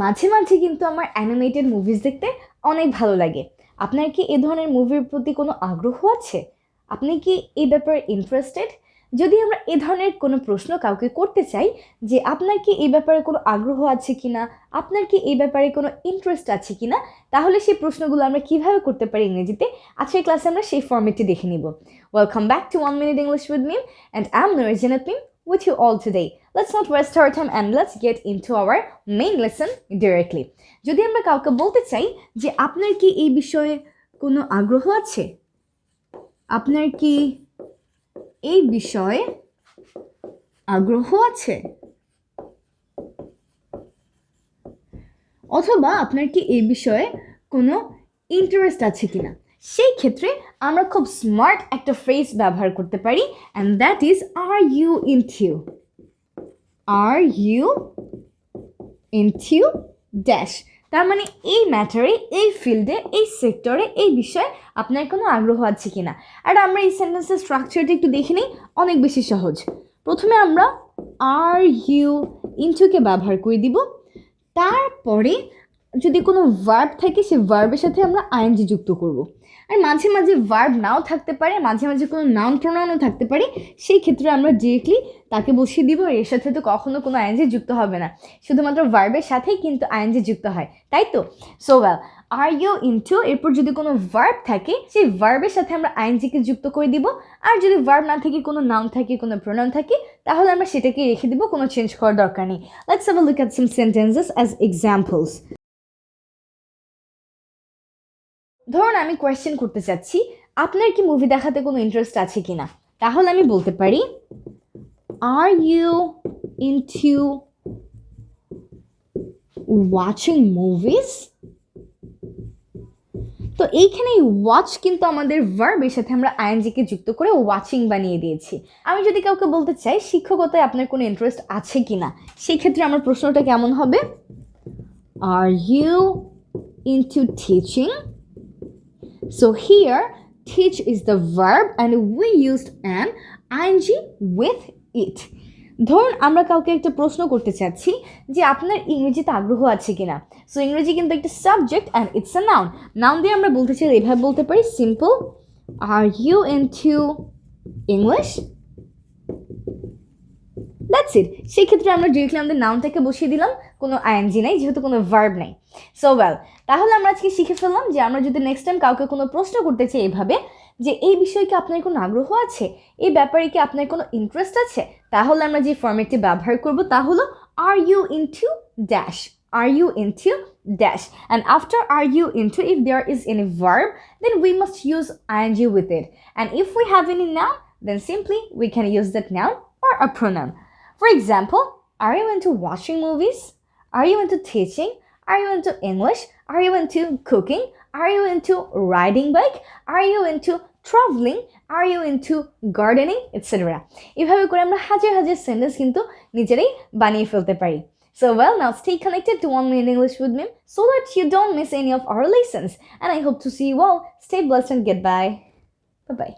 মাঝে মাঝে কিন্তু আমার অ্যানিমেটেড মুভিজ দেখতে অনেক ভালো লাগে। আপনার কি এ ধরনের মুভির প্রতি কোনো আগ্রহ আছে? আপনি কি এই ব্যাপারে ইন্টারেস্টেড? যদি আমরা এ ধরনের কোনো প্রশ্ন কাউকে করতে চাই যে আপনার কি এই ব্যাপারে কোনো আগ্রহ আছে কিনা, আপনার কি এই ব্যাপারে কোনো ইন্টারেস্ট আছে কিনা, তাহলে সেই প্রশ্নগুলো আমরা কিভাবে করতে পারি ইংরেজিতে আজকের ক্লাসে আমরা সেই ফর্মেটটি দেখে নিব। Welcome back to 1 Minute English with Meem and I'm Noore Jannat Meem with you all today. Let's not waste our time and let's get into our main lesson directly. যদি আমরা কাউকে বলতে চাই যে আপনার কি এই বিষয়ে কোনো আগ্রহ আছে, আপনার কি এই বিষয়ে আগ্রহ আছে, অথবা আপনার কি এই বিষয়ে কোনো ইন্টারেস্ট আছে কিনা, সেই ক্ষেত্রে আমরা খুব স্মার্ট একটা ফ্রেজ ব্যবহার করতে পারি and that is are you into? Are you into dash? তার মানে এই ম্যাটারে, এই ফিল্ডে, এই সেক্টরে, এই বিষয়ে আপনার কোনো আগ্রহ আছে কিনা। আর আমরা এই সেন্টেন্সের স্ট্রাকচারটা একটু দেখে নিই, অনেক বেশি সহজ। প্রথমে আমরা আর ইউ ইনটুকে ব্যবহার করে দিব, তারপরে যদি কোনো ভার্ব থাকে সেই ভার্বের সাথে আমরা আইএনজি যুক্ত করব। আর মাঝে মাঝে ভার্ব নাও থাকতে পারে, মাঝে মাঝে কোনো নাউন প্রোনাউনও থাকতে পারে, সেই ক্ষেত্রে আমরা ডিরেক্টলি তাকে বসিয়ে দিব। এর সাথে তো কখনো কোনো আইএনজি যুক্ত হবে না, শুধুমাত্র ভার্বের সাথেই কিন্তু আইএনজি যুক্ত হয়, তাই তো? So well, are you into এরপর যদি কোনো ভার্ব থাকে সেই ভার্বের সাথে আমরা আইএনজিকে যুক্ত করে দিব। আর যদি ভার্ব না থাকে, কোনো নাউন থাকে, কোনো প্রোনাউন থাকে, তাহলে আমরা সেটাকে রেখে দিব, কোনো চেঞ্জ করার দরকার নেই। Let's have a look at some sentences as examples. ধরুন আমি কোয়েশ্চেন করতে চাচ্ছি আপনার কি মুভি দেখাতে কোনো ইন্টারেস্ট আছে কিনা, তাহলে আমি বলতে পারি are you into watching movies. তো এইখানে ওয়াচ কিন্তু আমাদের ভার্বের সাথে আমরা আইএনজিকে যুক্ত করে ওয়াচিং বানিয়ে দিয়েছি। আমি যদি কাউকে বলতে চাই শিক্ষকতায় আপনার কোনো ইন্টারেস্ট আছে কিনা, সেই ক্ষেত্রে আমার প্রশ্নটা কেমন হবে? Are you into teaching? So here, teach is the verb and we used an ing with it. ধরুন আমরা কাউকে একটা প্রশ্ন করতে চাচ্ছি যে আপনার ইংরেজিতে আগ্রহ আছে কিনা। সো ইংরেজি কিন্তু একটা subject and it's a noun. Noun দিয়ে আমরা বলতে চাই এভাবে বলতে পারি, simple, are you into English? That's it. সেই ক্ষেত্রে আমরা ডিরেক্টলি আমাদের নাউনটাকে বসিয়ে দিলাম, কোনো আইএনজি নাই যেহেতু কোনো ভার্ব নাই। সো ওয়েল, তাহলে আমরা আজকে শিখে ফেললাম যে আমরা যদি নেক্সট টাইম কাউকে কোনো প্রশ্ন করতে চাই এভাবে যে এই বিষয়ে কি আপনার কোনো আগ্রহ আছে, এই ব্যাপারে কি আপনার কোনো ইন্টারেস্ট আছে, তাহলে আমরা যে ফর্মেটটি ব্যবহার করব তা হলো are you into dash. Are you into dash? And after are you into, if there is any verb, then we must use ing with it. And if we have any noun, then simply we can use that noun or a pronoun. For example, are you into watching movies? Are you into teaching? Are you into English? Are you into cooking? Are you into riding bike? Are you into traveling? Are you into gardening? Etc. এভাবে করে আমরা হাজার হাজার sentence কিন্তু নিজেরাই বানিয়ে ফেলতে পারি। So well, now stay connected to 1 Minute English with me so that you don't miss any of our lessons. And I hope to see you all. Stay blessed and goodbye. Bye-bye.